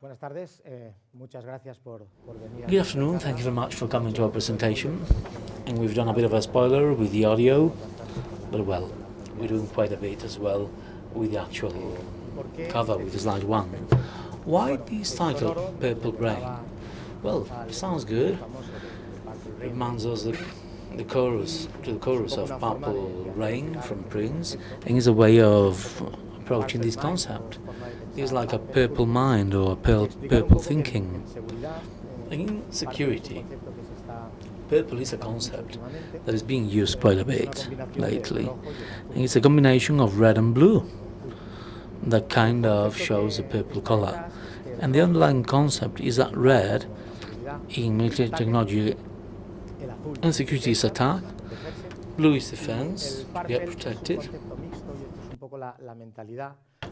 Good afternoon, thank you very much for coming to our presentation. And we've done a bit of a spoiler with the audio, but well, we're doing quite a bit as well with the actual cover with slide 1. Why this title, Purple Rain? Well, it sounds good. It reminds us of the chorus of Purple Rain from Prince, and it's a way of approaching this concept. It's like a purple mind or purple thinking. In security, purple is a concept that is being used quite a bit lately. And it's a combination of red and blue that kind of shows a purple color. And the underlying concept is that red in military technology and security is attack, blue is defense, to get protected.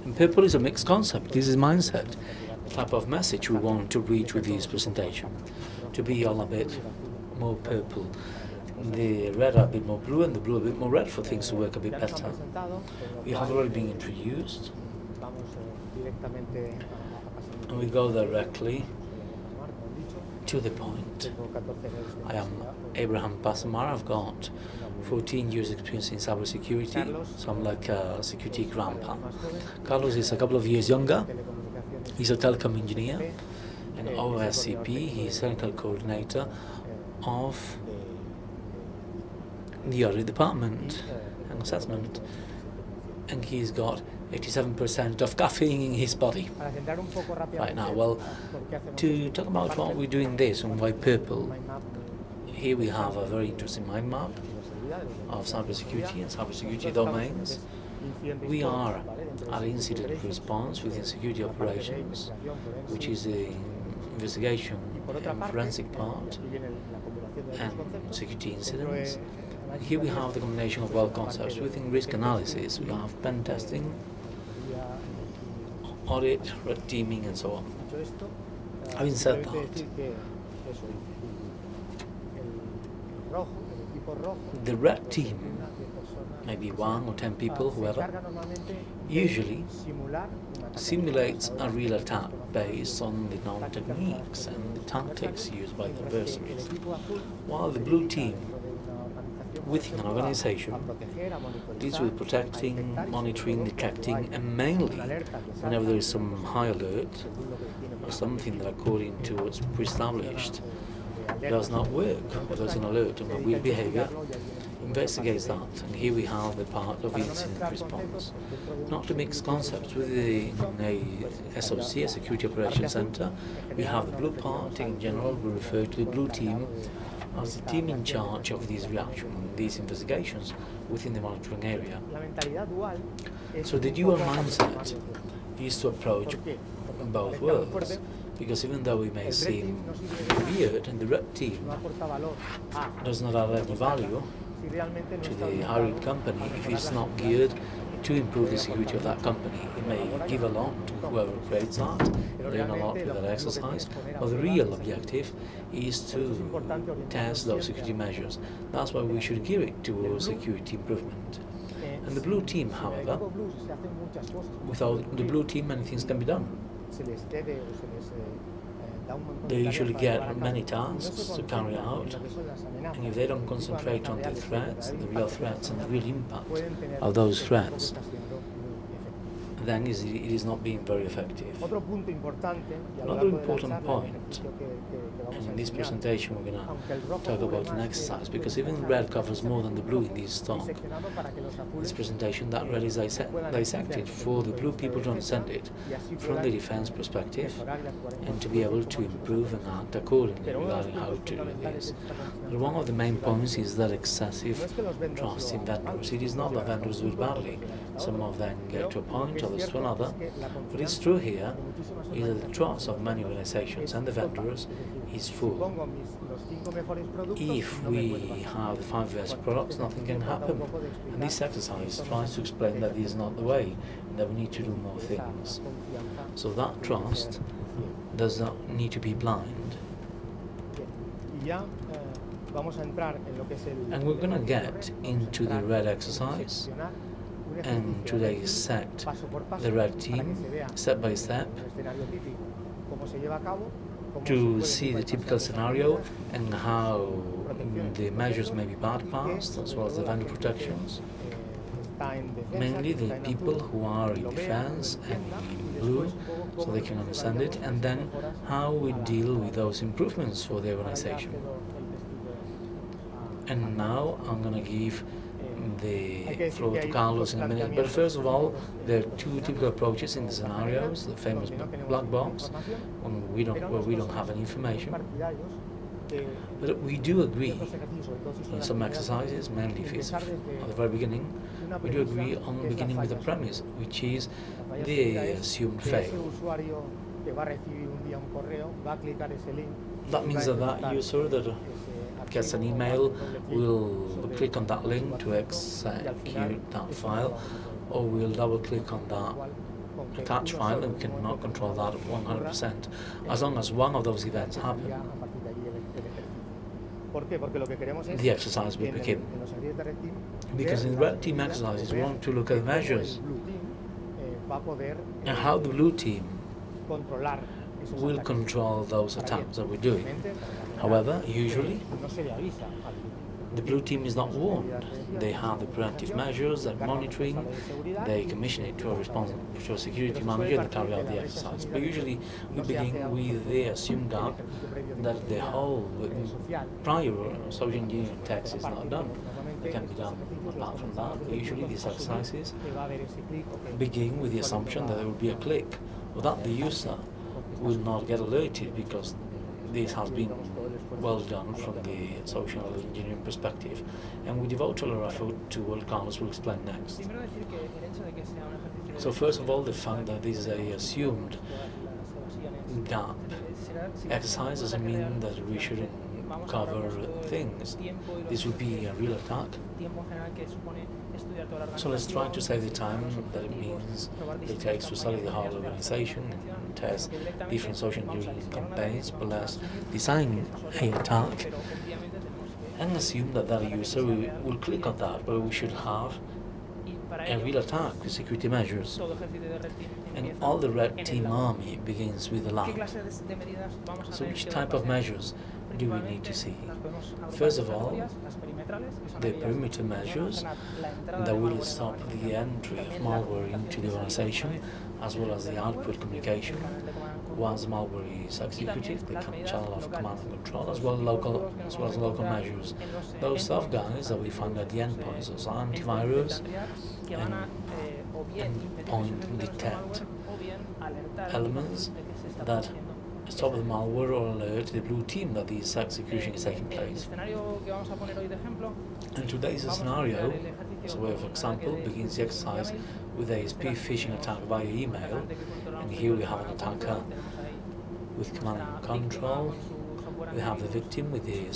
And purple is a mixed concept. This is mindset, the type of message we want to reach with this presentation, to be all a bit more purple. The red are a bit more blue and the blue a bit more red for things to work a bit better. We have already been introduced, and we go directly to the point. I am Abraham Pasamar. I've got 14 years experience in cybersecurity, so I'm like a security grandpa. Carlos is a couple of years younger. He's a telecom engineer, and OSCP, he's technical coordinator of the audit department and assessment, and he's got 87% of caffeine in his body right now. Well, to talk about why we're doing this and why purple, here we have a very interesting mind map of cybersecurity and cybersecurity domains. We are at incident response within security operations, which is the investigation and forensic part, and security incidents. And here we have the combination of both concepts. Within risk analysis, we have pen testing, audit, red teaming, and so on. Having said that, the red team, maybe 1 or 10 people, whoever, usually simulates a real attack based on the known techniques and the tactics used by the adversaries, while the blue team within an organization deals with protecting, monitoring, detecting, and mainly whenever there is some high alert or something that according to what's pre-established does not work, or there's an alert on a weird behavior, investigates that. And here we have the part of incident response. Not to mix concepts. Within a SOC, a Security Operations Center, we have the blue part. In general, we refer to the blue team as the team in charge of these reactions, these investigations within the monitoring area. So the dual mindset is to approach both worlds, because even though it may seem weird and the red team does not add any value to the hired company if it's not geared to improve the security of that company. It may give a lot to whoever creates that, learn a lot with that exercise, but the real objective is to test those security measures. That's why we should gear it towards security improvement. And the blue team, however, without the blue team many things can be done. They usually get many tasks to carry out, and if they don't concentrate on the threats, the real threats and the real impact of those threats, then it is not being very effective. Another important point, and in this presentation we're going to talk about an exercise, because even red covers more than the blue in this talk. In this presentation, that red is dissected for the blue people to understand it from the defense perspective and to be able to improve and act accordingly regarding how to do this. But one of the main points is that excessive trust in vendors. It is not that vendors do it badly. Some of them get to a point, others to another. What is true here is that the trust of many organizations and the vendors is full. If we have the 5 best products, nothing can happen. And this exercise tries to explain that this is not the way, and that we need to do more things. So that trust does not need to be blind. And we're going to get into the red exercise and to dissect the red team step by step to see the typical scenario and how the measures may be bypassed, as well as the vendor protections. Mainly the people who are in defense and in blue, so they can understand it, and then how we deal with those improvements for the organization. And now I'm going to give the floor to Carlos in a minute. But first of all, there are two typical approaches in the scenarios: the famous black box, where we don't have any information. But we do agree in some exercises, mainly if it's at the very beginning, we do agree on beginning with the premise, which is the assumed fail. That means that that user that gets an email will click on that link to execute that file, or will double click on that attached file, and we cannot control that 100%, as long as one of those events happen. The exercise will begin. Because in the red team exercises, we want to look at the measures and how the blue team will control those attacks that we're doing. However, usually, the blue team is not warned. They have the preventive measures, they're monitoring, they commission it to a security manager and carry out the exercise. But usually we begin with the assumed gap that the whole prior social engineering text is not done. It can be done apart from that. But usually these exercises begin with the assumption that there will be a click, or that the user will not get alerted because this has been well done from the social engineering perspective, and we devote all our effort to what Carlos will explain next. So first of all, the fact that this is a assumed gap exercise doesn't mean that we shouldn't cover things. This would be a real attack. So let's try to save the time that it means it takes to study the whole organization and test different social engineering campaigns, but let's design an attack and assume that that user will click on that, but we should have a real attack with security measures. And all the red team army begins with a lab. So which type of measures do we need to see? First of all, the perimeter measures that will stop the entry of malware into the organization, as well as the output communication. Once malware is executed, the channel of command and control, as well as local measures. Those safeguards that we find at the endpoints, as antivirus and point detect elements that stop the malware or alert the blue team that this execution is taking place. And today's scenario, as a way of example, begins the exercise with a spear phishing attack via email, and here we have an attacker with command and control. We have the victim with the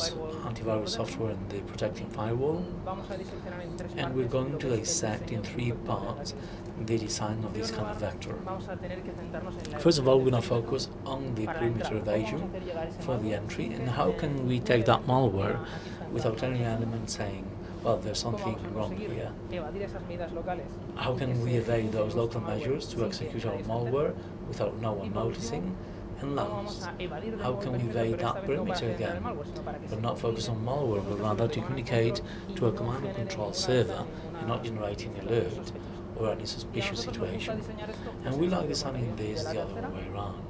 antivirus software and the protecting firewall, and we're going to dissect in three parts the design of this kind of vector. First of all, we're going to focus on the perimeter evasion for the entry, and how can we take that malware without any element saying, well, there's something wrong here. How can we evade those local measures to execute our malware without no one noticing? And last, how can we evade that perimeter again, but not focus on malware, but rather to communicate to a command and control server and not generating alert or any suspicious situation? And we like designing this the other way around.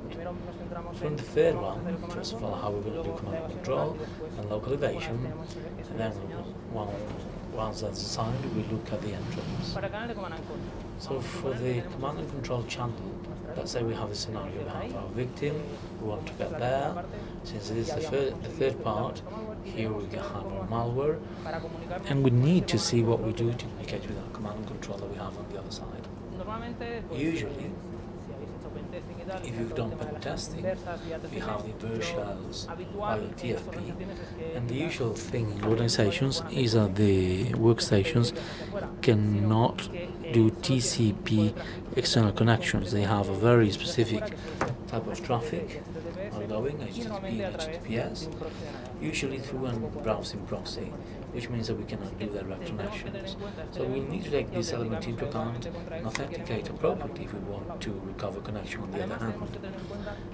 From the third one, first of all, how we're going to do command and control and local evasion, and then once that's designed, we look at the entrance. So for the command and control channel, let's say we have a scenario, we have our victim, we want to get there. Since it is the third part, here we have our malware, and we need to see what we do to communicate with our command and control that we have on the other side. Usually, if you've done pen testing, you have the bare shells via TFP, and the usual thing in organizations is that the workstations cannot do TCP HTTP external connections. They have a very specific type of traffic ongoing, HTTP and HTTPS, usually through a browsing proxy, which means that we cannot do direct connections. So we'll need to take this element into account and authenticate appropriately if we want to recover connection on the other hand.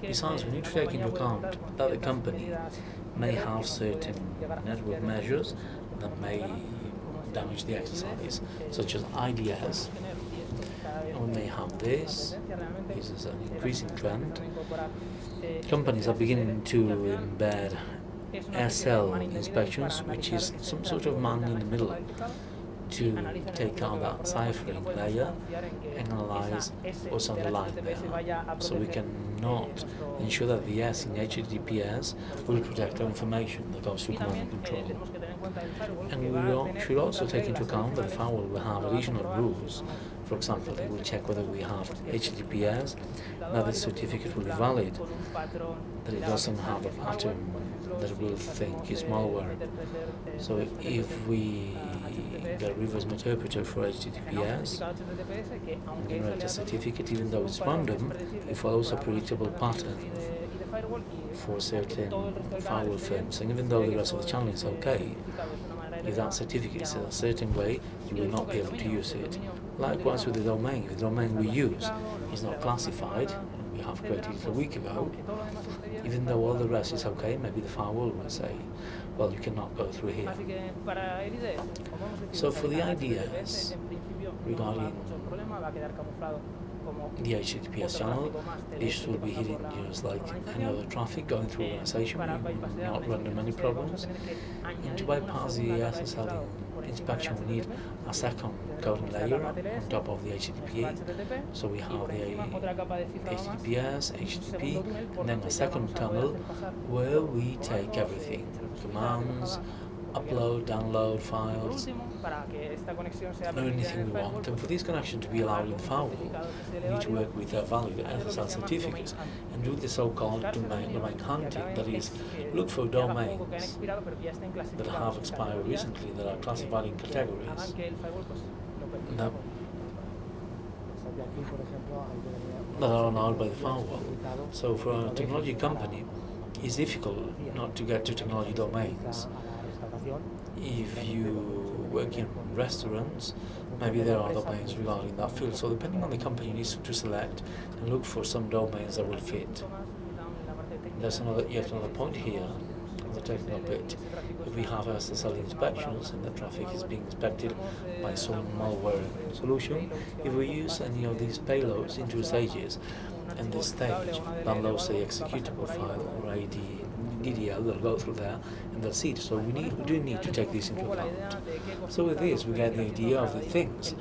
Besides, we need to take into account that the company may have certain network measures that may damage the exercise, such as IDS. And we may have this is an increasing trend. Companies are beginning to embed SL inspections, which is some sort of man in the middle to take out that ciphering layer and analyze what's on the line there. So we cannot ensure that the S in HTTPS will protect our information that goes to command and control. And we should also take into account that the firewall will have additional rules. For example, it will check whether we have HTTPS, that the certificate will be valid, that it doesn't have a pattern that it will think is malware. So if we get reverse interpreter for HTTPS and generate a certificate, even though it's random, it follows a predictable pattern for certain firewall firms. And even though the rest of the channel is okay, if that certificate is a certain way, you will not be able to use it. Likewise with the domain. If the domain we use is not classified, and we have created it a week ago, even though all the rest is okay, maybe the firewall will say, well, you cannot go through here. So for the ideas regarding the HTTPS channel, this will be hidden just like any other traffic going through the organization. We will not run into many problems. And to bypass the SSL inspection, we need a second coding layer on top of the HTTP. So we have the HTTPS, HTTP, and then a second tunnel where we take everything, commands, upload, download files, or anything we want. And for this connection to be allowed in the firewall, we need to work with a valid SSL certificate and do the so-called domain hunting, that is, look for domains that have expired recently, that are classified in categories, that are allowed by the firewall. So for a technology company, it's difficult not to get to technology domains. If you work in restaurants, maybe there are domains regarding that field. So depending on the company, you need to select and look for some domains that will fit. There's yet another point here, the technical bit. If we have SSL inspections and the traffic is being inspected by some malware solution, if we use any of these payloads in two stages, and this stage downloads the executable file or DDL, they'll go through there and that's it. So we do need to take this into account. So with this we get the idea of the things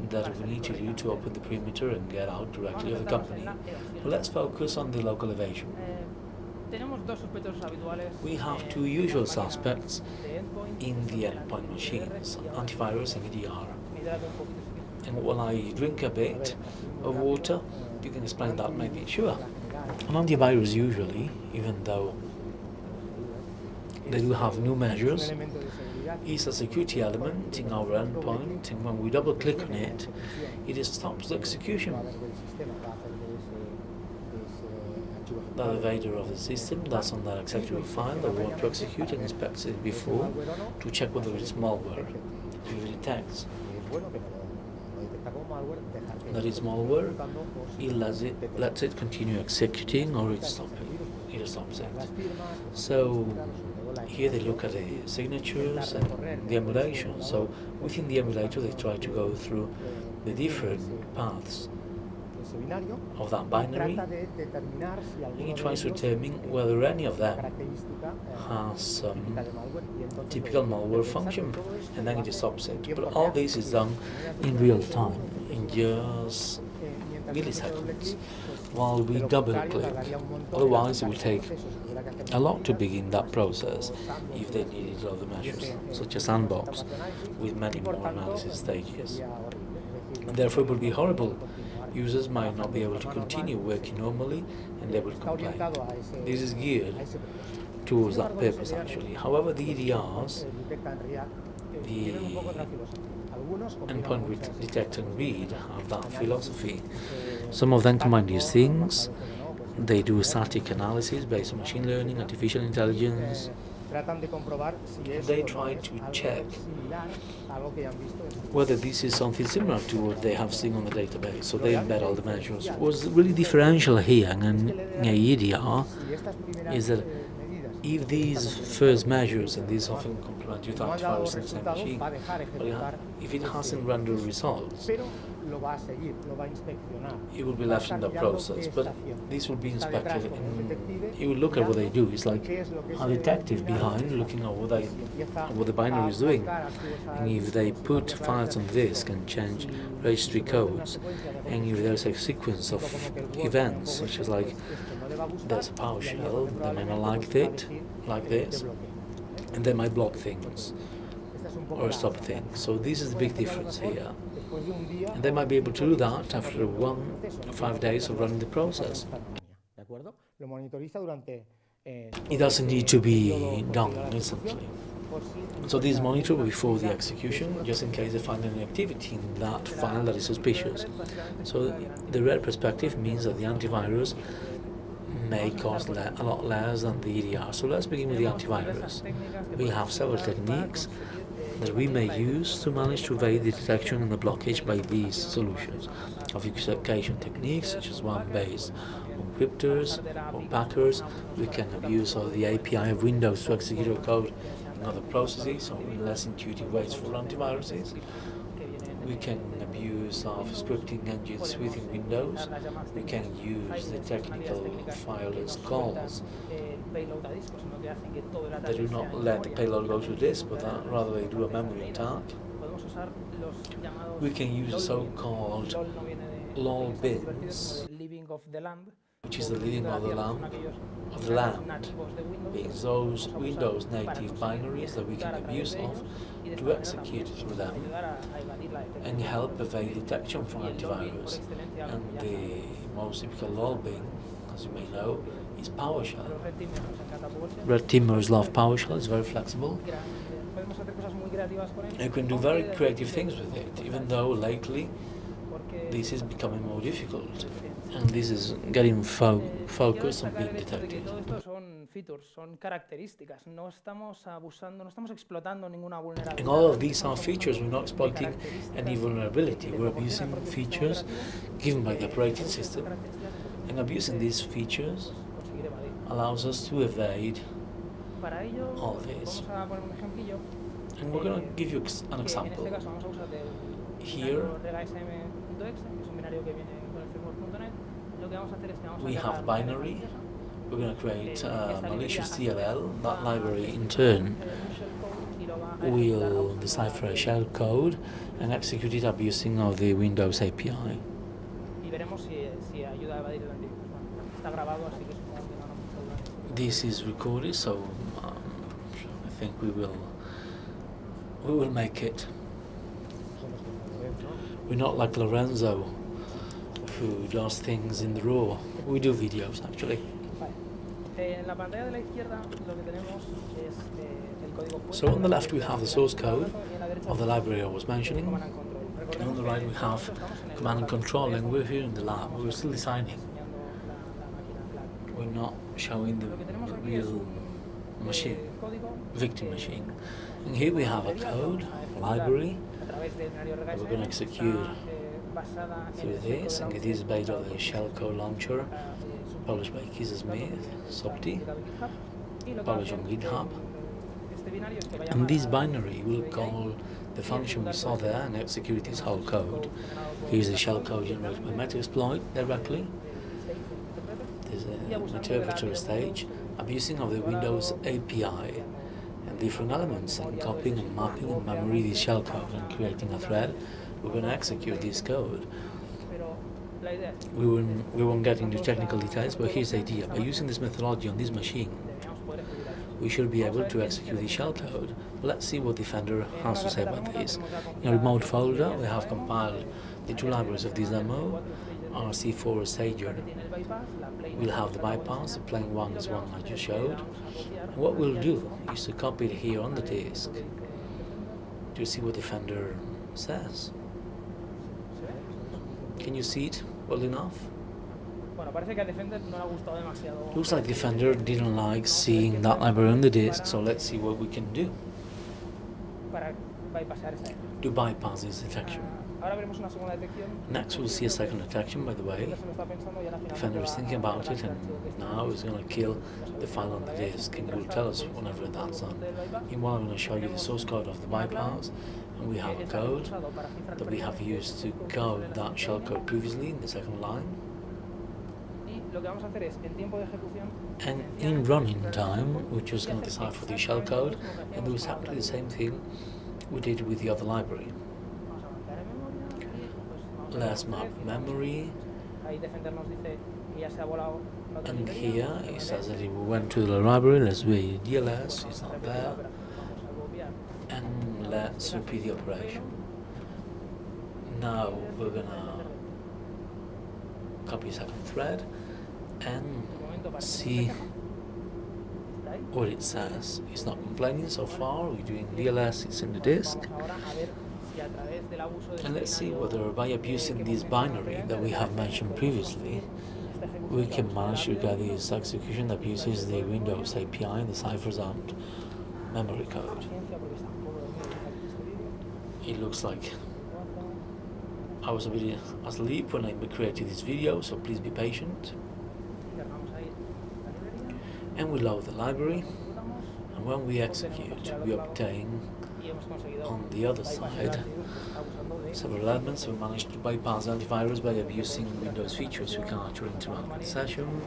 that we need to do to open the perimeter and get out directly of the company. But let's focus on the local evasion. We have two usual suspects in the endpoint machines, antivirus and EDR. And while I drink a bit of water, you can explain that maybe. Sure. An antivirus usually, even though they do have new measures, is a security element in our endpoint, and when we double click on it, it stops the execution. The evader of the system that's on that executable file that we want to execute and inspects it before to check whether it is malware. If it detects that it's malware, it lets it continue executing, or it stops it. So here they look at the signatures and the emulation. So within the emulator they try to go through the different paths of that binary, and it tries to determine whether any of them has some typical malware function, and then it stops it. But all this is done in real time, in just milliseconds, while we double click. Otherwise it will take a lot to begin that process if they needed other measures, such as sandbox, with many more analysis stages. And therefore it would be horrible. Users might not be able to continue working normally, and they will complain. This is geared towards that purpose actually. However, the EDRs the endpoint detect and read have that philosophy. Some of them combine these things. They do static analysis based on machine learning, artificial intelligence. They try to check whether this is something similar to what they have seen on the database. So they embed all the measures. What's really differential here in EDR is that if these first measures, and these often complement with antivirus in the same machine, but if it hasn't rendered results, it will be left in the process, but this will be inspected and it will look at what they do. It's like a detective behind looking at what the binary is doing. And if they put files on disk and change registry codes, and if there's a sequence of events, such as like there's a PowerShell, they might not like it, like this, and they might block things or stop things. So this is the big difference here. And they might be able to do that after 1 or 5 days of running the process. It doesn't need to be done instantly. So this is monitored before the execution, just in case they find any activity in that file that is suspicious. So the red perspective means that the antivirus may cost a lot less than the EDR. So let's begin with the antivirus. We have several techniques that we may use to manage to evade the detection and the blockage by these solutions. Obfuscation techniques, such as one based on cryptors or packers. We can abuse the API of Windows to execute our code in other processes or in less intuitive ways for antiviruses. We can abuse of scripting engines within Windows. We can use the technical fileless calls that do not let the payload go to disk, but rather they do a memory attack. We can use the so-called lol bins, which is the living of the land, means those Windows native binaries that we can abuse of to execute through them and help evade detection from antivirus. And the most typical lol bin, as you may know, is PowerShell. Red teamers love PowerShell, it's very flexible. You can do very creative things with it, even though lately this is becoming more difficult. And this is getting focused on being detected. And all of these are features. We're not exploiting any vulnerability. We're abusing features given by the operating system. And abusing these features allows us to evade all this. And we're going to give you an example. Here, we have binary. We're going to create a malicious DLL. That library in turn will decipher a shell code and execute it abusing of the Windows API. This is recorded, so I think we will make it. We're not like Lorenzo, who does things in the raw. We do videos actually. So on the left we have the source code of the library I was mentioning, and on the right we have command and control, and we're here in the lab, we're still designing. We're not showing the real machine, victim machine. And here we have a code, a library, that we're going to execute through this, and it is based on the shellcode launcher published by Kisa Smith, Softy, published on GitHub. And this binary will call the function we saw there and execute this whole code. Here's the shellcode generated by Metasploit directly. There's an interpreter stage, abusing of the Windows API and different elements, and copying and mapping and memory this shellcode and creating a thread. We're going to execute this code. We won't get into technical details, but here's the idea. By using this methodology on this machine, we should be able to execute the shellcode. Let's see what Defender has to say about this. In a remote folder, we have compiled the two libraries of this demo, RC4 Sager. We'll have the bypass, the plain one is one I just showed. And what we'll do is to copy it here on the disk. Do you see what Defender says? Can you see it well enough? Looks like Defender didn't like seeing that library on the disk, so let's see what we can do to bypass this detection. Next we'll see a second detection, by the way. Defender is thinking about it, and now he's going to kill the file on the disk, and he will tell us whenever that's done. Meanwhile, I'm going to show you the source code of the bypass, and we have a code that we have used to code that shellcode previously in the second line. And in running time, we're just going to decipher the shellcode and do exactly the same thing we did with the other library. Let's map memory, and here it says that we went to the library. Let's do DLS, it's not there, and let's repeat the operation. Now we're gonna copy second thread and see what it says. It's not complaining so far. We're doing DLS, it's in the disk. And let's see whether by abusing this binary that we have mentioned previously, we can manage to get this execution that uses the Windows API and the ciphers out memory code. It looks like I was a bit asleep when I created this video, so please be patient. And we load the library, and when we execute, we obtain on the other side several elements. We managed to bypass antivirus by abusing Windows features. We can actually interrupt the session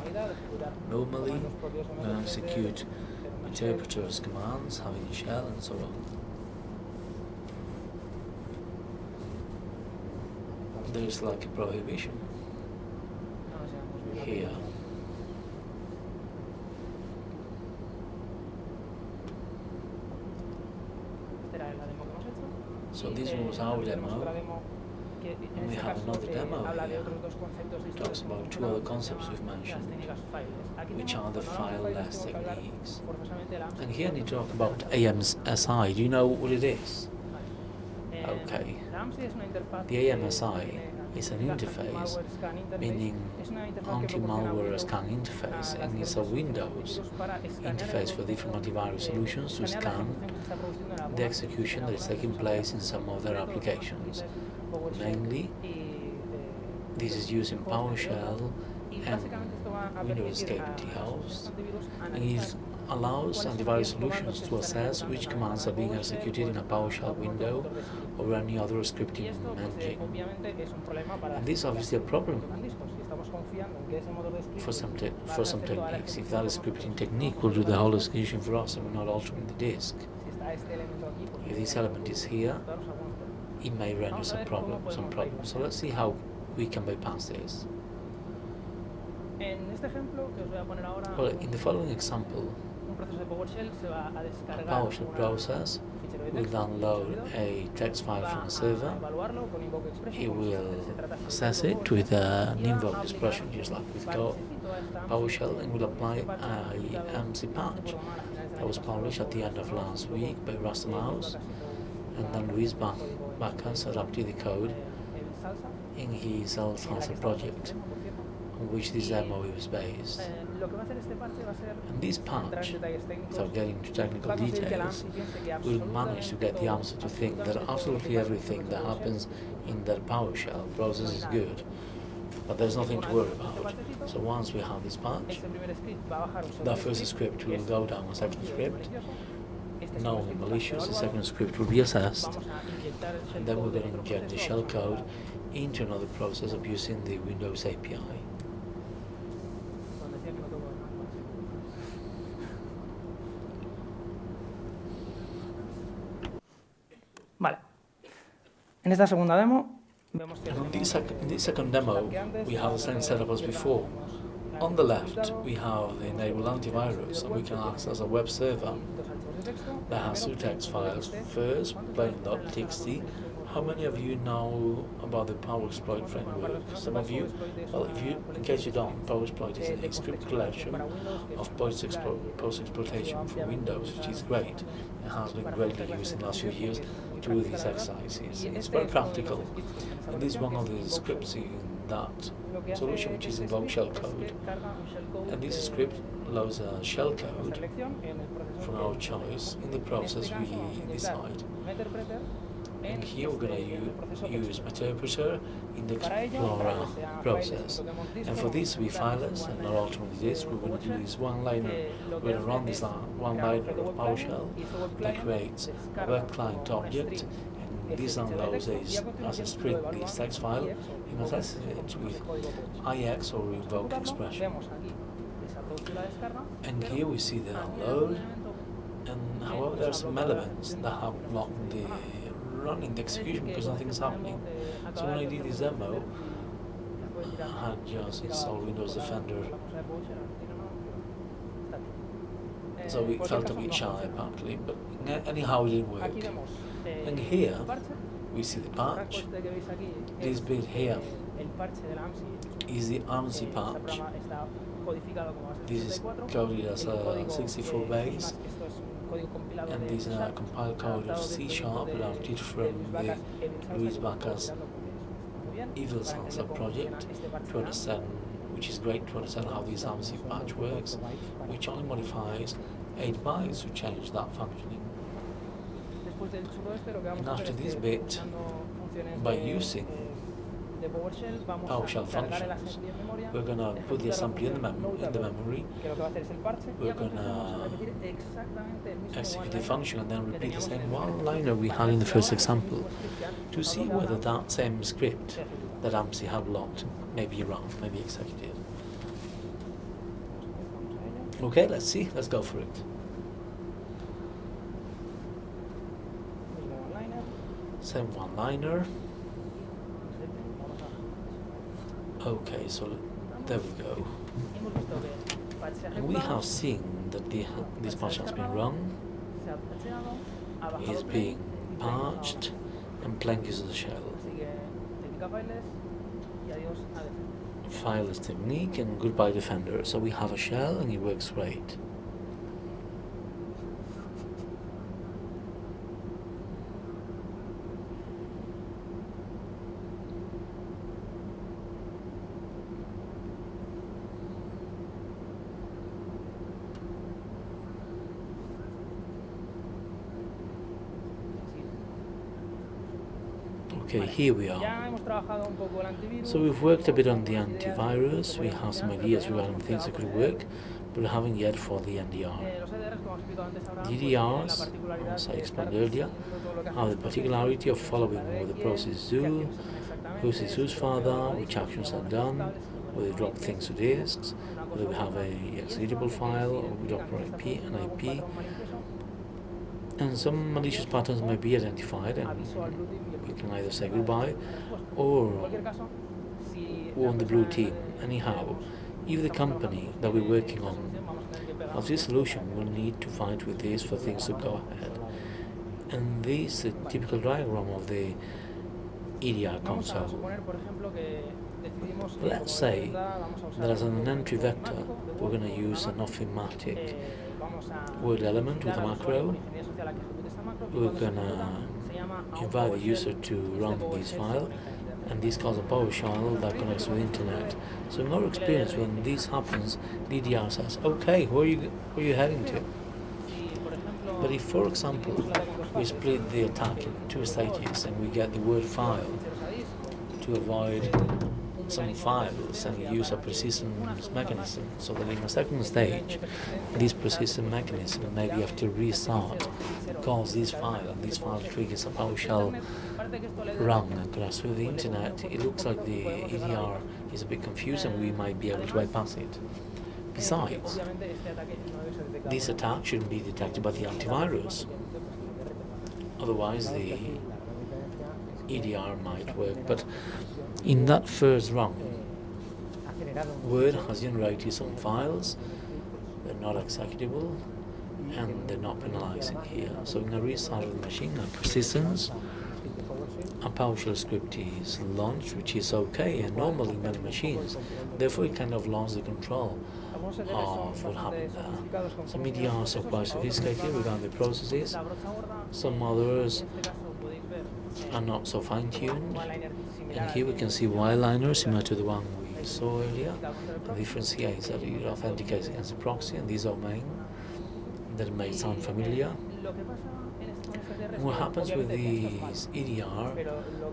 normally. We can execute interpreters commands, having a shell, and so on. There's like a prohibition here. So this was our demo, and we have another demo here. It talks about two other concepts we've mentioned, which are the file-less techniques. And here I need to talk about AMSI. Do you know what it is? Okay. The AMSI is an interface, meaning anti-malware scan interface, and it's a Windows interface for different antivirus solutions to scan the execution that is taking place in some of their applications. Mainly, this is used in PowerShell and Windows KBT host, and it allows antivirus solutions to assess which commands are being executed in a PowerShell window or any other scripting engine. And this is obviously a problem for some techniques. If that scripting technique will do the whole execution for us and we're not altering the disk, if this element is here, it may render some problems. So let's see how we can bypass this. Well, in the following example, a PowerShell process will download a text file from a server. It will assess it with an invoke expression, just like with PowerShell, and will apply a MC patch that was published at the end of last week by Rust Mouse, and then Luis Bacas adapted the code in his Salsa project, on which this demo is based. And this patch, without getting into technical details, will manage to get the answer to think that absolutely everything that happens in that PowerShell process is good, but there's nothing to worry about. So once we have this patch, the first script will go down a second script, known and malicious. The second script will be assessed, and then we're going to inject the shellcode into another process abusing the Windows API. Vale. En esta segunda demo vemos que in this second demo, we have the same setup as before. On the left, we have the enable antivirus, and we can access a web server that has two text files. First, plain.txt. How many of you know about the PowerExploit framework? Some of you? Well, in case you don't, PowerExploit is a script collection of post-exploitation for Windows, which is great. It has been greatly used in the last few years do these exercises. It's very practical. And this is one of the scripts in that solution, which is involve shellcode. And this script loads a shellcode from our choice. In the process, we decide. And here we're going to use Interpreter in the Explorer process. And for this, we fileless and not ultimately this. We're going to do this one-liner. We're going to run this one-liner of PowerShell that creates a web client object. And this downloads as a script this text file and assesses it with IX or invoke expression. And here we see the download. And however, there are some elements that have blocked the running the execution because nothing's happening. So when I did this demo, I had just installed Windows Defender. So it felt a bit shy apparently, but anyhow it didn't work. And here we see the patch. This bit here is the AMSI patch. This is coded as a 64 base. And this is a compiled code of C# adapted from the Luis Baca's Evil Salsa project to understand, which is great to understand how this AMSI patch works, which only modifies 8 bytes to change that functioning. And after this bit, by using PowerShell functions, we're going to put the assembly in the memory. We're going to execute the function and then repeat the same one-liner we had in the first example to see whether that same script that AMSI had locked may be run, may be executed. Okay, let's see. Let's go for it. Same one-liner. Okay, so there we go. And we have seen that this patch has been run, is being patched, and Plank is the shell. Fileless technique and goodbye Defender. So we have a shell and it works great. Okay, here we are. So we've worked a bit on the antivirus. We have some ideas regarding things that could work, but we haven't yet for the NDR. DDRs, as I explained earlier, have the particularity of following what the process do, who's is whose father, which actions are done, whether we drop things to disks, whether we have a executable file, or we drop an IP. And some malicious patterns may be identified, and we can either say goodbye or warn the blue team. Anyhow, if the company that we're working on has this solution, we'll need to fight with this for things to go ahead. And this is a typical diagram of the EDR console. Let's say that as an entry vector, we're going to use an off-thematic word element with a macro. We're going to invite the user to run this file, and this calls a PowerShell that connects with the internet. So in our experience, when this happens, DDR says, okay, where are you heading to? But if, for example, we split the attack in 2 stages and we get the word file to avoid some files and use a persistence mechanism, so that in a second stage, this persistent mechanism maybe have to restart, calls this file, and this file triggers a PowerShell run and connects with the internet. It looks like the EDR is a bit confused and we might be able to bypass it. Besides, this attack shouldn't be detected by the antivirus. Otherwise, the EDR might work. But in that first run, Word has generated some files. They're not executable and they're not penalizing here. So in a restart of the machine, a persistence, a PowerShell script is launched, which is okay and normal in many machines. Therefore, it kind of lost the control of what happened there. Some EDRs are quite sophisticated regarding the processes. Some others are not so fine-tuned. And here we can see Y-liner similar to the one we saw earlier. The difference here is that it authenticates against the proxy and this domain. That may sound familiar. And what happens with this EDR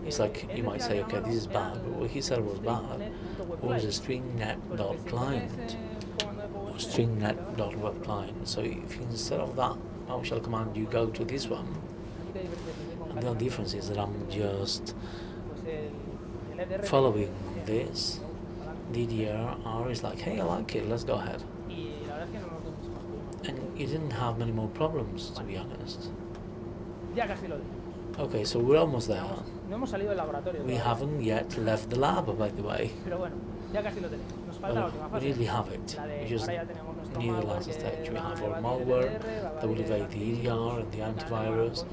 is like you might say, okay, this is bad, but what he said was bad was a stringnet.client or stringnet.web client. So if instead of that PowerShell command you go to this one, and the only difference is that I'm just following this. The EDR is like, hey, I like it, let's go ahead. And you didn't have many more problems, to be honest. Okay, so we're almost there. We haven't yet left the lab, by the way. But we really have it. We just need the last stage. We have our malware that will evade the EDR and the antivirus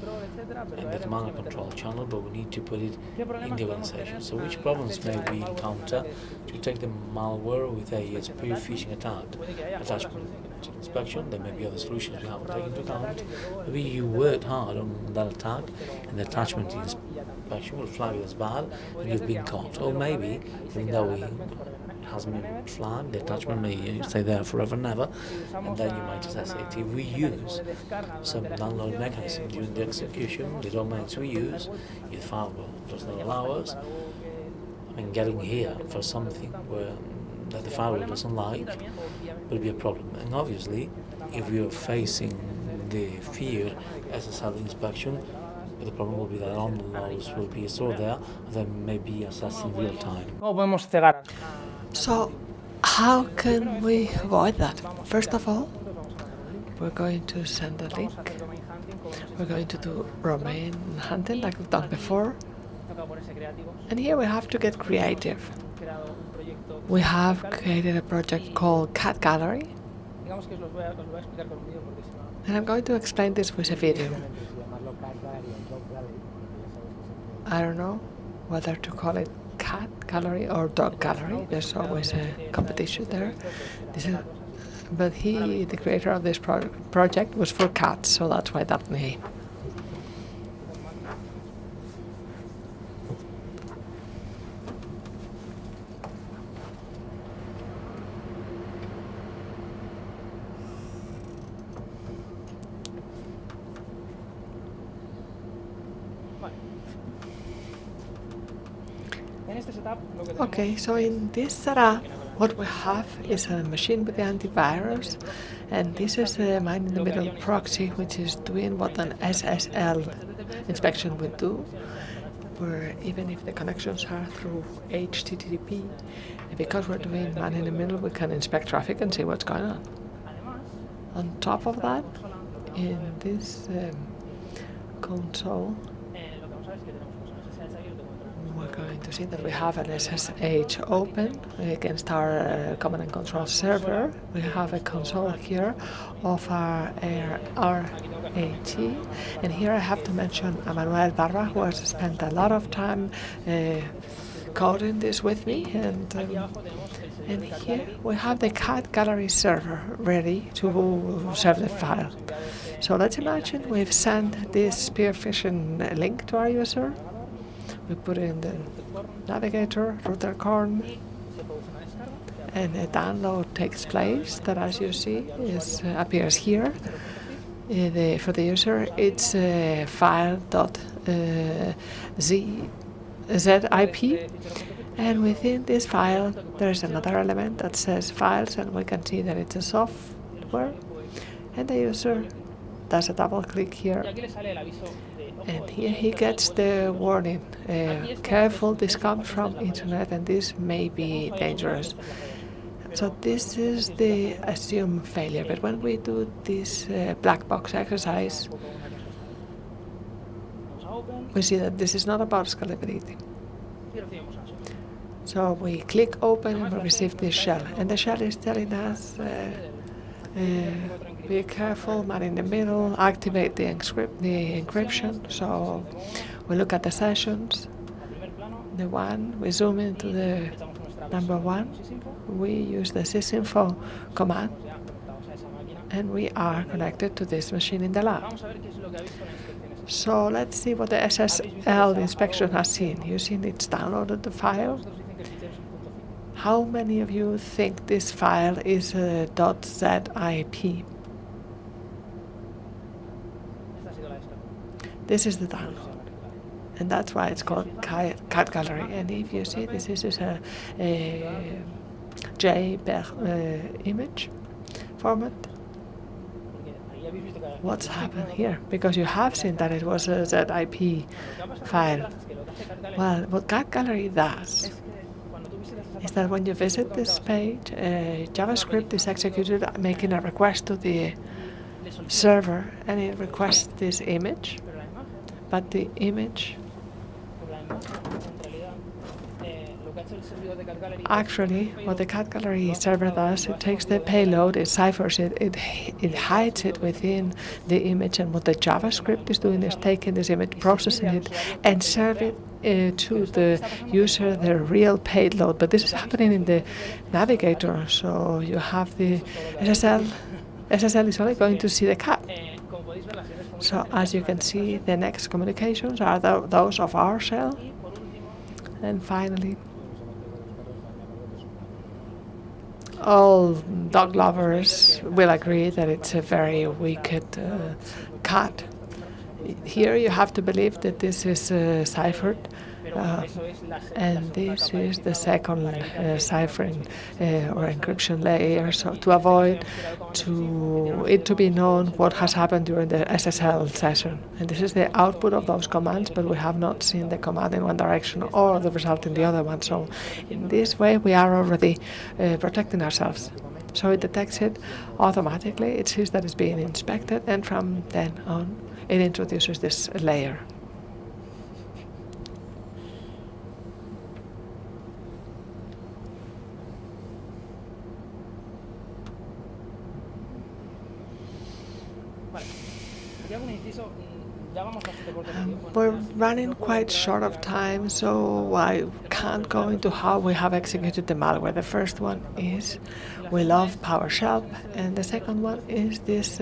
and the command and control channel, but we need to put it in the organization. So which problems may we encounter to take the malware with a spear phishing attack? Attachment inspection, there may be other solutions we haven't taken into account. Maybe you worked hard on that attack and the attachment inspection will flag it as bad and you've been caught. Or maybe, even though it hasn't been flagged, the attachment may stay there forever and ever, and then you might assess it. If we use some download mechanism during the execution, the domains we use, if the firewall does not allow us, getting here for something that the firewall doesn't like will be a problem. And obviously, if we are facing the feared SSL inspection, the problem will be that all the logs will be stored there, they may be assessed in real time. So, how can we avoid that? First of all, we're going to send a link. We're going to do domain hunting like we've done before. And here we have to get creative. We have created a project called Cat Gallery. And I'm going to explain this with a video. I don't know whether to call it Cat Gallery or Dog Gallery. There's always a competition there. But the creator of this project, was for cats, so that's why that name. Okay, so in this setup, what we have is a machine with the antivirus, and this is the man-in-the-middle proxy, which is doing what an SSL inspection would do, where even if the connections are through HTTP, because we're doing man-in-the-middle, we can inspect traffic and see what's going on. On top of that, in this console, we're going to see that we have an SSH open against our command and control server. We have a console here of our RAT, and here I have to mention Manuel Barba, who has spent a lot of time coding this with me, and here we have the Cat Gallery server ready to serve the file. So let's imagine we've sent this spear phishing link to our user. We put in the navigator, RootedCON, and a download takes place that, as you see, appears here. For the user, it's file.zip, and within this file there's another element that says files, and we can see that it's a software, and the user does a double click here. And here he gets the warning, careful, this comes from internet and this may be dangerous. So this is the assumed failure, but when we do this black box exercise, we see that this is not about scalability. So we click open and we receive this shell, and the shell is telling us be careful, man in the middle, activate the encryption. So we look at the sessions, the one, we zoom into the number one, we use the sysinfo command, and we are connected to this machine in the lab. So let's see what the SSL inspection has seen. You've seen it's downloaded the file. How many of you think this file is a .zip? This is the download, and that's why it's called cat gallery. And if you see, this is a JPEG image format. What's happened here? Because you have seen that it was a ZIP file. Well, what cat gallery does is that when you visit this page, JavaScript is executed making a request to the server, and it requests this image. But the image actually, what the cat gallery server does, it takes the payload, it ciphers it, it hides it within the image, and what the JavaScript is doing is taking this image, processing it, and serving it to the user the real payload. But this is happening in the navigator, so you have the SSL. SSL is only going to see the cat. So as you can see, the next communications are those of our shell. And finally, all dog lovers will agree that it's a very wicked cat. Here you have to believe that this is ciphered, and this is the second ciphering or encryption layer, so to avoid it to be known what has happened during the SSL session. And this is the output of those commands, but we have not seen the command in one direction or the result in the other one. So in this way, we are already protecting ourselves. So it detects it automatically, it sees that it's being inspected, and from then on, it introduces this layer. We're running quite short of time, so I can't go into how we have executed the malware. The first one is we love PowerShell, and the second one is this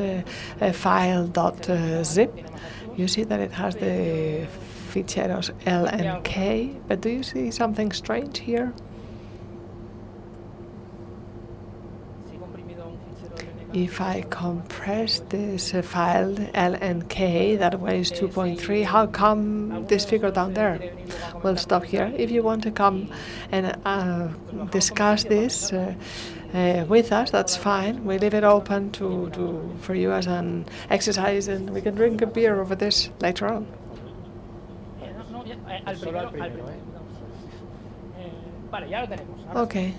file.zip. You see that it has the ficheros L and K, but do you see something strange here? If I compress this file LNK that weighs 2.3, how come this figure down there? We'll stop here. If you want to come and discuss this with us, that's fine. We leave it open for you as an exercise, and we can drink a beer over this later on. Okay.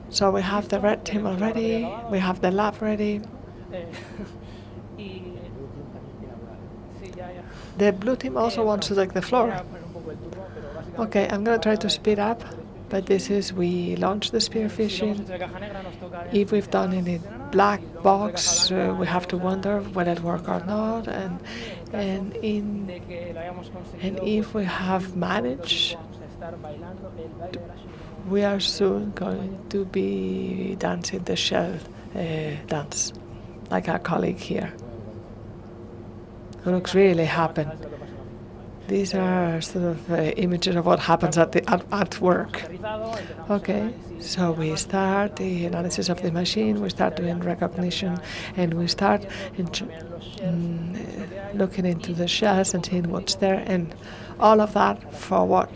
So we have the red team already, we have the lab ready. The blue team also wants to take the floor. Okay, I'm going to try to speed up, but this is, we launch the spear phishing. If we've done any black box, we have to wonder whether it work or not, and if we have managed, we are soon going to be dancing the shell dance, like our colleague here, who looks really happy. These are sort of images of what happens at work. Okay, so we start the analysis of the machine, we start doing recognition, and we start looking into the shells and seeing what's there, and all of that for what?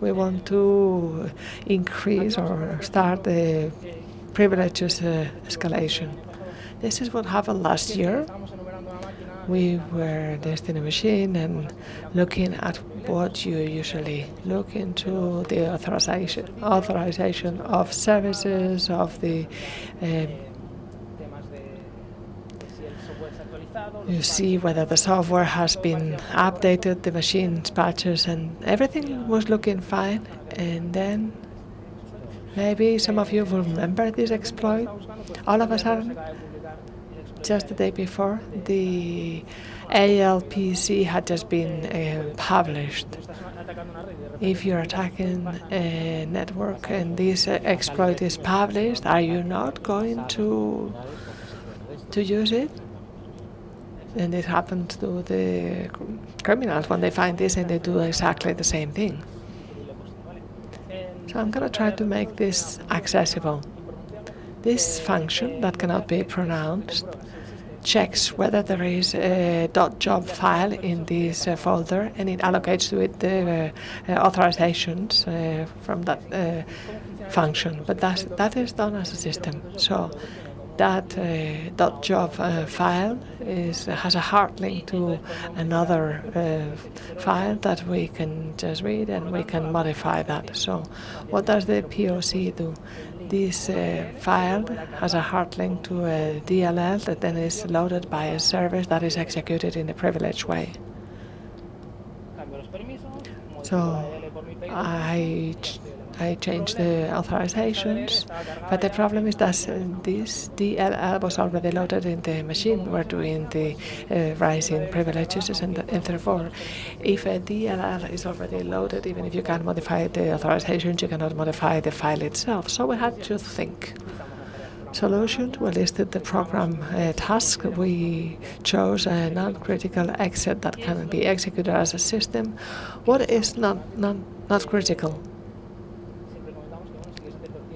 We want to increase or start the privileges escalation. This is what happened last year. We were testing a machine and looking at what you usually look into, the authorization of services, of the you see whether the software has been updated, the machine's patches, and everything was looking fine. And then maybe some of you will remember this exploit. All of a sudden, just the day before, the ALPC had just been published. If you're attacking a network and this exploit is published, are you not going to use it? And it happens to the criminals when they find this and they do exactly the same thing. So I'm going to try to make this accessible. This function that cannot be pronounced checks whether there is a .job file in this folder, and it allocates to it the authorizations from that function. But that is done as a system. So that .job file has a hard link to another file that we can just read, and we can modify that. So what does the POC do? This file has a hard link to a DLL that then is loaded by a service that is executed in a privileged way. So I changed the authorizations, but the problem is that this DLL was already loaded in the machine. We were doing the rising privileges, and therefore, if a DLL is already loaded, even if you can modify the authorizations, you cannot modify the file itself. So we had to think. Solutions, we listed the program task. We chose a non-critical exit that can be executed as a system. What is not critical?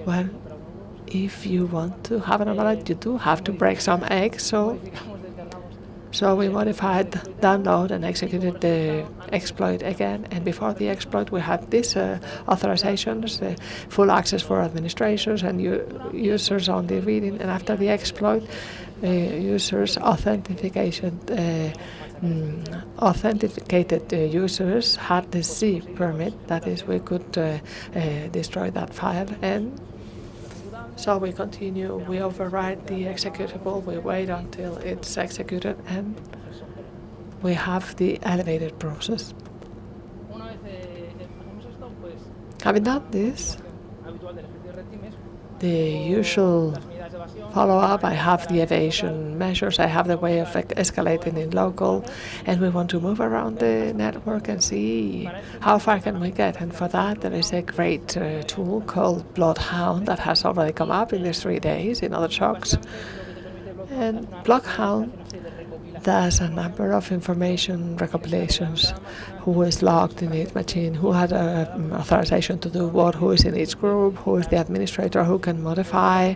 Well, if you want to have an override, you do have to break some eggs. So we modified download and executed the exploit again. And before the exploit, we had these authorizations, full access for administrators and users only reading. And after the exploit, users authenticated users had the C permit. That is, we could destroy that file. And so we continue, we override the executable, we wait until it's executed, and we have the elevated process. Having done this, the usual follow-up, I have the evasion measures, I have the way of escalating in local, and we want to move around the network and see how far can we get. And for that, there is a great tool called Bloodhound that has already come up in these 3 days in other talks. And Bloodhound does a number of information recompilations, who is logged in each machine, who had authorization to do what, who is in each group, who is the administrator, who can modify.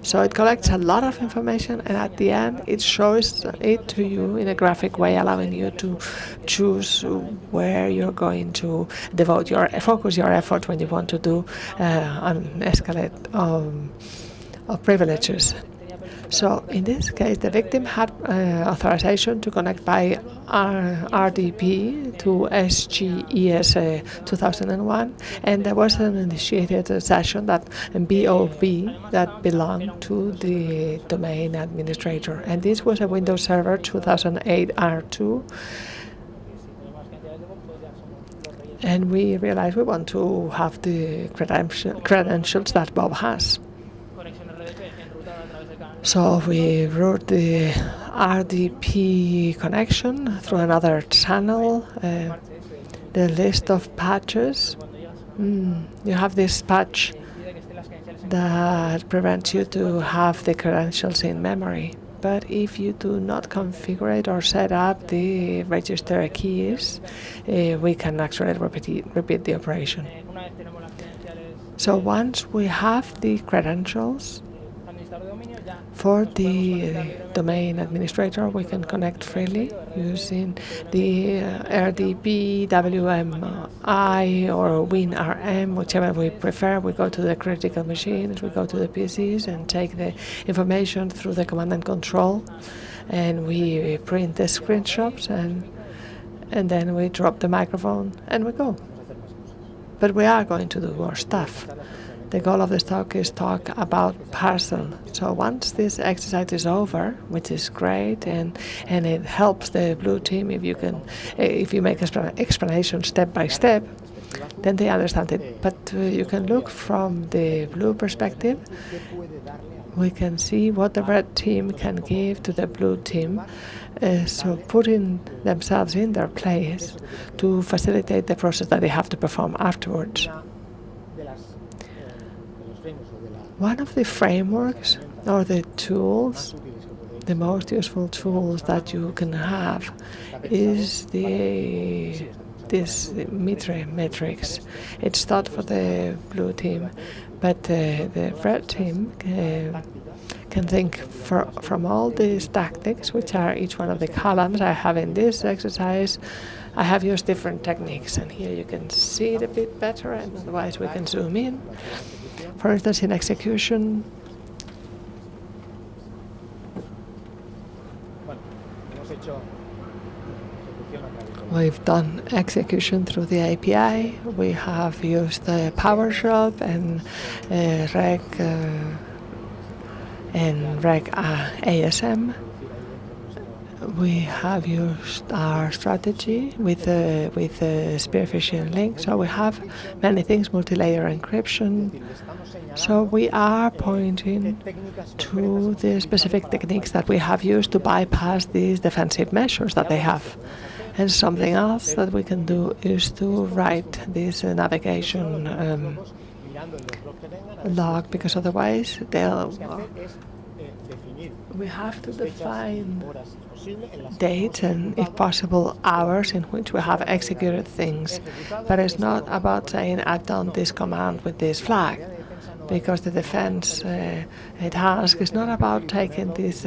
So it collects a lot of information, and at the end it shows it to you in a graphic way, allowing you to choose where you're going to focus your effort when you want to do an escalate of privileges. So in this case, the victim had authorization to connect by RDP to SGES 2001, and there was an initiated session that BOB that belonged to the domain administrator, and this was a Windows Server 2008 R2. And we realized we want to have the credentials that Bob has. So we wrote the RDP connection through another channel, the list of patches. You have this patch that prevents you to have the credentials in memory. But if you do not configure it or set up the register keys, we can actually repeat the operation. So once we have the credentials for the domain administrator, we can connect freely using the RDP, WMI, or WinRM, whichever we prefer. We go to the critical machines, we go to the PCs and take the information through the command and control, and we print the screenshots, and then we drop the microphone and we go. But we are going to do more stuff. The goal of this talk is talk about parcel. So once this exercise is over, which is great, and it helps the blue team if you make explanation step by step, then they understand it. But you can look from the blue perspective. We can see what the red team can give to the blue team, so putting themselves in their place to facilitate the process that they have to perform afterwards. One of the frameworks or the tools, the most useful tools that you can have is this Mitre matrix. It's thought for the blue team, but the red team can think from all these tactics, which are each one of the columns I have in this exercise. I have used different techniques, and here you can see it a bit better, and otherwise we can zoom in. For instance, in execution, we've done execution through the API. We have used the PowerShell and reg ASM. We have used our strategy with the spearfishing link. So we have many things, multi-layer encryption. So we are pointing to the specific techniques that we have used to bypass these defensive measures that they have. And something else that we can do is to write this navigation log, because otherwise we have to define dates and, if possible, hours in which we have executed things. But it's not about saying, I've done this command with this flag, because the defense task is not about taking this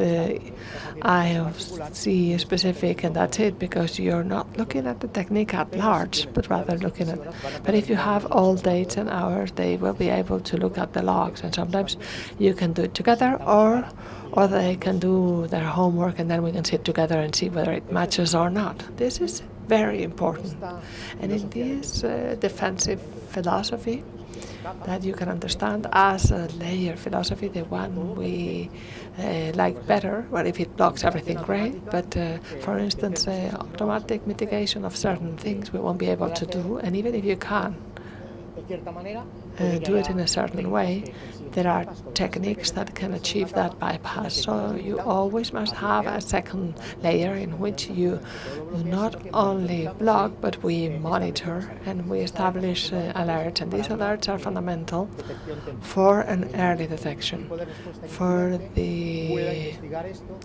IOC specific and that's it, because you're not looking at the technique at large, but rather looking at. But if you have all dates and hours, they will be able to look at the logs, and sometimes you can do it together, or they can do their homework, and then we can sit together and see whether it matches or not. This is very important. And in this defensive philosophy that you can understand as a layer philosophy, the one we like better, well, if it blocks everything, great, but for instance, automatic mitigation of certain things we won't be able to do, and even if you can do it in a certain way, there are techniques that can achieve that bypass. So you always must have a second layer in which you not only block, but we monitor and we establish alerts. And these alerts are fundamental for an early detection, for the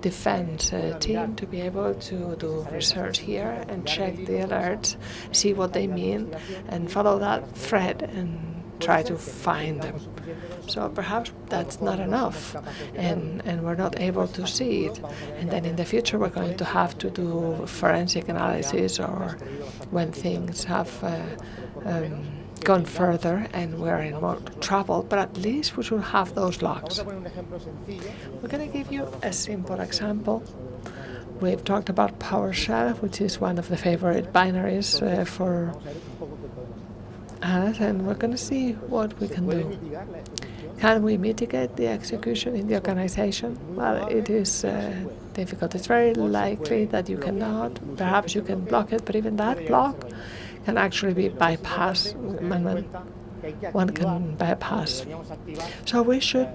defense team to be able to do research here and check the alerts, see what they mean, and follow that thread and try to find them. So perhaps that's not enough, and we're not able to see it. And then in the future we're going to have to do forensic analysis, or when things have gone further and we're in more trouble, but at least we should have those logs. We're going to give you a simple example. We've talked about PowerShell, which is one of the favorite binaries for us, and we're going to see what we can do. Can we mitigate the execution in the organization? Well, it is difficult. It's very likely that you cannot. Perhaps you can block it, but even that block can actually be bypassed. One can bypass. So we should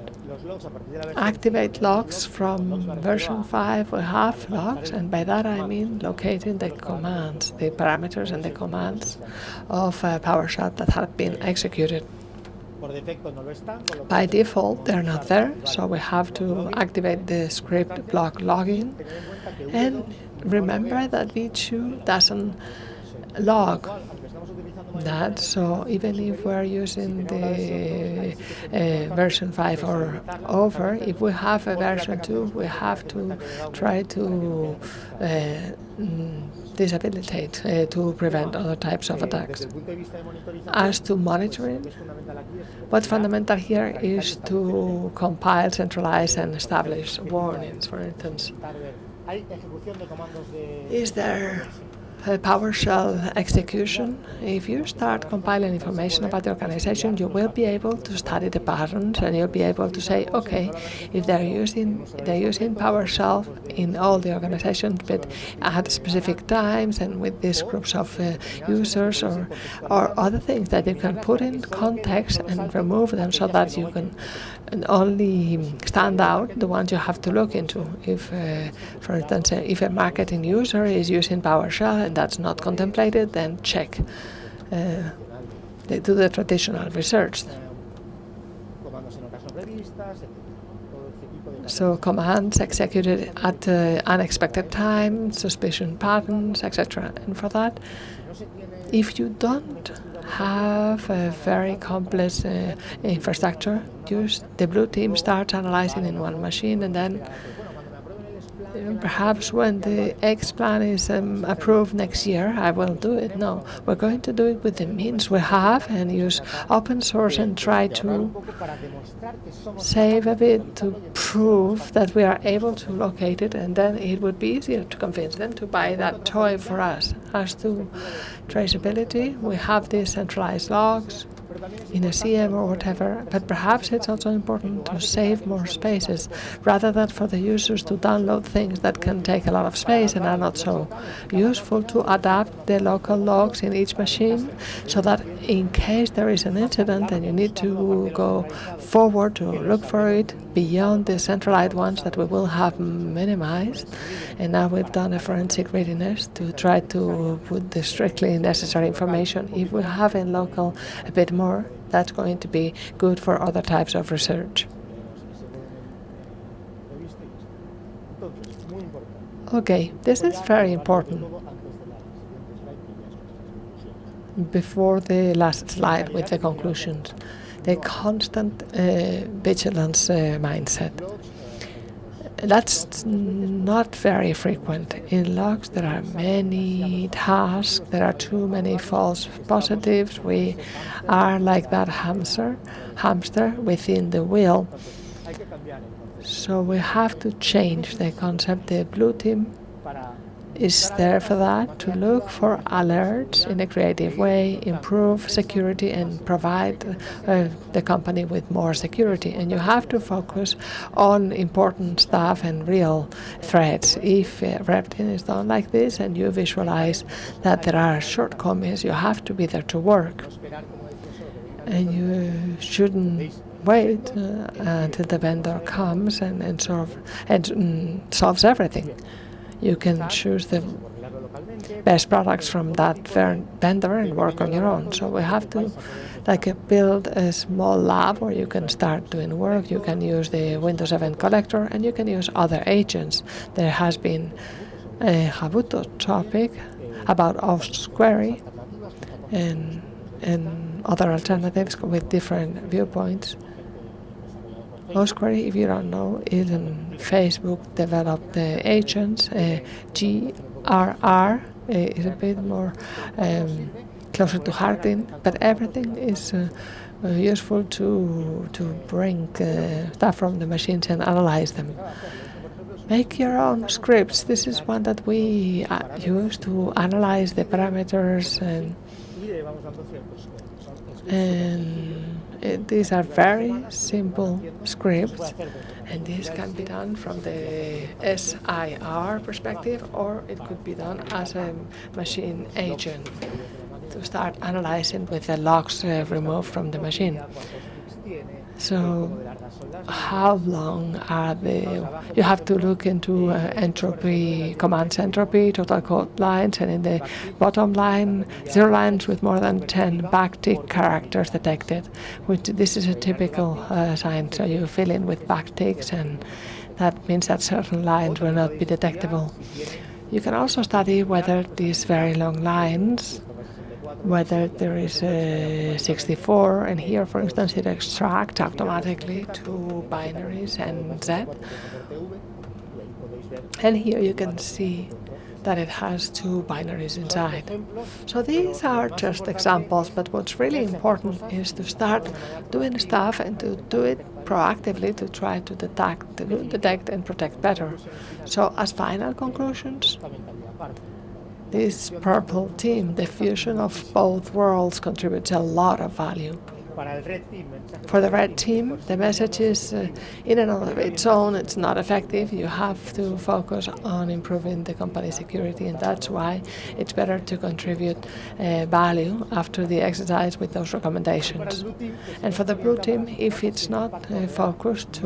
activate logs from version 5. We have logs, and by that I mean locating the commands, the parameters and the commands of PowerShell that have been executed. By default, they're not there, so we have to activate the script block logging. And remember that v2 doesn't log that, so even if we're using the version 5 or over, if we have a version 2, we have to try to disabilitate to prevent other types of attacks. As to monitoring, what's fundamental here is to compile, centralize, and establish warnings. For instance, is there a PowerShell execution? If you start compiling information about the organization, you will be able to study the patterns, and you'll be able to say, okay, if they're using PowerShell in all the organizations, but at specific times and with these groups of users, or other things that you can put in context and remove them so that you can only stand out the ones you have to look into. If, for instance, if a marketing user is using PowerShell and that's not contemplated, then check. They do the traditional research. So commands executed at unexpected time, suspicion patterns, etc. And for that, if you don't have a very complex infrastructure, the blue team starts analyzing in one machine, and then perhaps when the X plan is approved next year, I will do it. No, we're going to do it with the means we have and use open source and try to save a bit to prove that we are able to locate it, and then it would be easier to convince them to buy that toy for us. As to traceability, we have these centralized logs in a CM or whatever, but perhaps it's also important to save more spaces rather than for the users to download things that can take a lot of space and are not so useful, to adapt the local logs in each machine so that in case there is an incident and you need to go forward to look for it beyond the centralized ones that we will have minimized. And now we've done a forensic readiness to try to put the strictly necessary information. If we have in local a bit more, that's going to be good for other types of research. Okay, this is very important. Before the last slide with the conclusions, the constant vigilance mindset. That's not very frequent. In logs, there are many tasks, there are too many false positives. We are like that hamster within the wheel. So we have to change the concept. The blue team is there for that, to look for alerts in a creative way, improve security, and provide the company with more security. And you have to focus on important stuff and real threats. If everything is done like this and you visualize that there are shortcomings, you have to be there to work. And you shouldn't wait until the vendor comes and solves everything. You can choose the best products from that vendor and work on your own. So we have to build a small lab where you can start doing work. You can use the Windows Event Collector, and you can use other agents. There has been a Habuto topic about Query and other alternatives with different viewpoints. Query, if you don't know, is Facebook developed agents. GRR is a bit more closer to Hardin, but everything is useful to bring stuff from the machines and analyze them. Make your own scripts. This is one that we use to analyze the parameters and these are very simple scripts, and this can be done from the SIR perspective, or it could be done as a machine agent to start analyzing with the logs removed from the machine. So how long are you have to look into entropy, commands entropy, total code lines, and in the bottom line, 0 lines with more than 10 backtick characters detected, which this is a typical sign. So you fill in with backticks, and that means that certain lines will not be detectable. You can also study whether these very long lines, whether there is a 64, and here, for instance, it extracts automatically two binaries and Z. And here you can see that it has two binaries inside. So these are just examples, but what's really important is to start doing stuff and to do it proactively to try to detect and protect better. So as final conclusions, this purple team, the fusion of both worlds, contributes a lot of value. For the red team, the message is in and of its own, it's not effective. You have to focus on improving the company security, and that's why it's better to contribute value after the exercise with those recommendations. And for the blue team, if it's not focused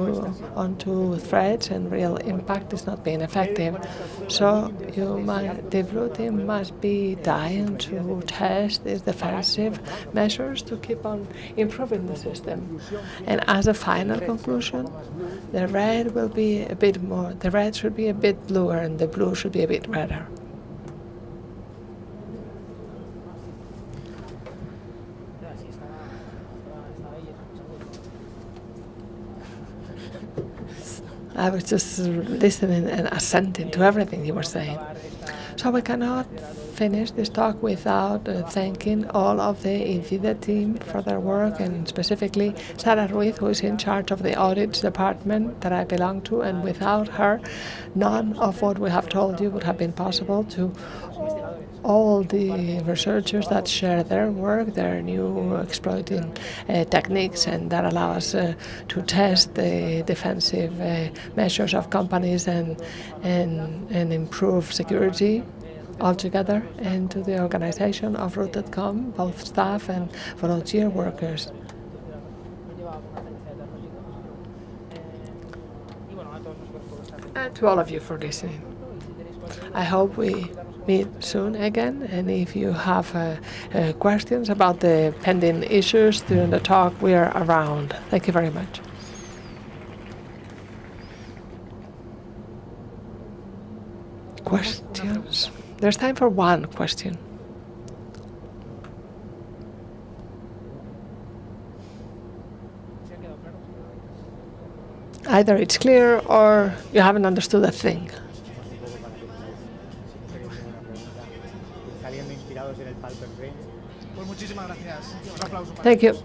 onto threats and real impact, it's not being effective. So the blue team must be dying to test these defensive measures to keep on improving the system. And as a final conclusion, the red will be a bit more, the red should be a bit bluer and the blue should be a bit redder. I was just listening and assenting to everything you were saying. So we cannot finish this talk without thanking all of the INCIDE team for their work, and specifically Sarah Ruiz, who is in charge of the audits department that I belong to, and without her, none of what we have told you would have been possible. To all the researchers that share their work, their new exploiting techniques, and that allow us to test the defensive measures of companies and improve security altogether, and to the organization of RootedCON, both staff and volunteer workers. And to all of you for listening. I hope we meet soon again, and if you have questions about the pending issues during the talk, we are around. Thank you very much. Questions? There's time for one question. Either it's clear or you haven't understood a thing. Thank you.